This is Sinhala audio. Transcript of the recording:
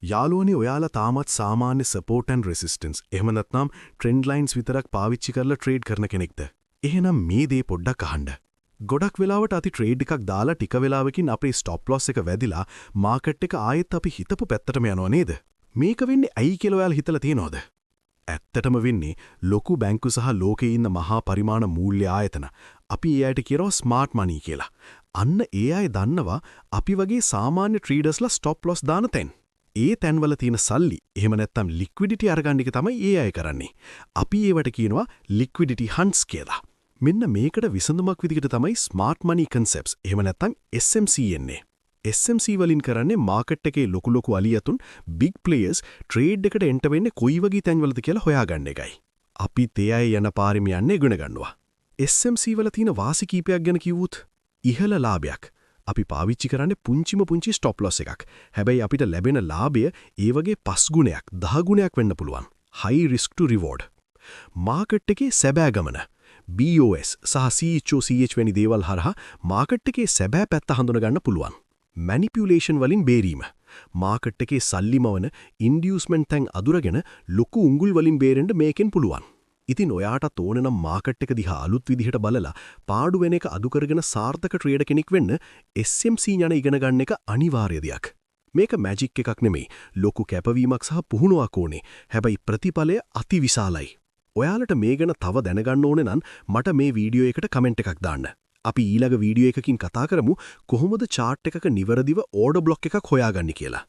යාළුවනේ ඔයාලා තාමත් සාමාන්‍ය සපෝට් ඇන්ඩ් රෙසිස්ටන්ස් එහෙම නැත්නම් ට්‍රෙන්ඩ් ලයින්ස් විතරක් පාවිච්චි කරලා ට්‍රේඩ් කරන කෙනෙක්ද? එහෙනම් මේ දේ පොඩ්ඩක් අහන්න. ගොඩක් වෙලාවට අපි ට්‍රේඩ් එකක් දාලා ටික වෙලාවකින් අපේ ස්ටොප් ලොස් එක වැදිලා මාකට් එක ආයෙත් අපි හිතපු පැත්තටම යනවා නේද? මේක වෙන්නේ ඇයි කියලා ඔයාලා හිතලා තියෙනවද? ඇත්තටම වෙන්නේ ලොකු බැංකු සහ ලෝකේ ඉන්න මහා පරිමාණ මූල්‍ය ආයතන අපි ඒ අයට කියනවා ස්මාර්ට් මනී කියලා. අන්න ඒ අය දන්නවා අපි වගේ සාමාන්‍ය ට්‍රේඩර්ස්ලා ස්ටොප් ලොස් දාන තැන්. ඒ තැන්වල තියෙන සල්ලි එහෙම නැත්නම් ලික්විඩිටි අරගන්න එක තමයි ඒ අය කරන්නේ. අපි ඒවට කියනවා ලික්විඩිටි හන්ට්ස් කියලා. මෙන්න මේකට විසඳුමක් විදිහට තමයි ස්මාර්ට් මනී කන්සෙප්ට්ස් එහෙම නැත්නම් SMC එන්නේ. SMC වලින් කරන්නේ මාකට් එකේ ලොකු අලියතුන් බිග් ප්ලේයර්ස් ට්‍රේඩ් එකට එන්ටර් වෙන්නේ කොයි වගේ තැන්වලද කියලා හොයාගන්න එකයි. අපි තේ අය යන පාරෙම යන්නේ ඉගෙන ගන්නවා. SMC වල තියෙන වාසි කීපයක් ගැන කිව්වොත් ඉහළ ලාභයක්. අපි පාවිච්චි කරන්නේ පුංචි ස්ටොප් ලොස් එකක්. හැබැයි අපිට ලැබෙන ලාභය ඒ වගේ 5 ගුණයක් 10 ගුණයක් වෙන්න පුළුවන්. high risk to reward. Market එකේ සැබෑ ගමන BOS සහ CH වැනි දේවල් හරහා මාකට් එකේ සැබෑ පැත්ත හඳුන ගන්න පුළුවන්. මැනිපියුලේෂන් වලින් බේරීම. මාකට් එකේ සල්ලිමවන ඉන්ඩියුස්මන්ට් තැන් අදුරගෙන ලොකු උඟුල් වලින් බේරෙන්න මේකෙන් පුළුවන්. ඉතින් ඔයාට ඕන නම් මාකට් එක දිහා අලුත් විදිහට බලලා පාඩු වෙන එක අඩු කරගෙන සාර්ථක ට්‍රේඩර් කෙනෙක් වෙන්න SMC යන ඉගෙන ගන්න එක අනිවාර්ය දෙයක්. මේක මැජික් එකක් නෙමෙයි. ලොකු කැපවීමක් සහ පුහුණුවක් ඕනේ. හැබැයි ප්‍රතිඵලය අතිවිශාලයි. ඔයාලට මේ ගැන තව දැනගන්න ඕනේ නම් මට මේ වීඩියෝ එකට කමෙන්ට් එකක් දාන්න. අපි ඊළඟ වීඩියෝ එකකින් කතා කරමු කොහොමද chart එකක නිවැරදිව order block එකක් හොයාගන්නේ කියලා.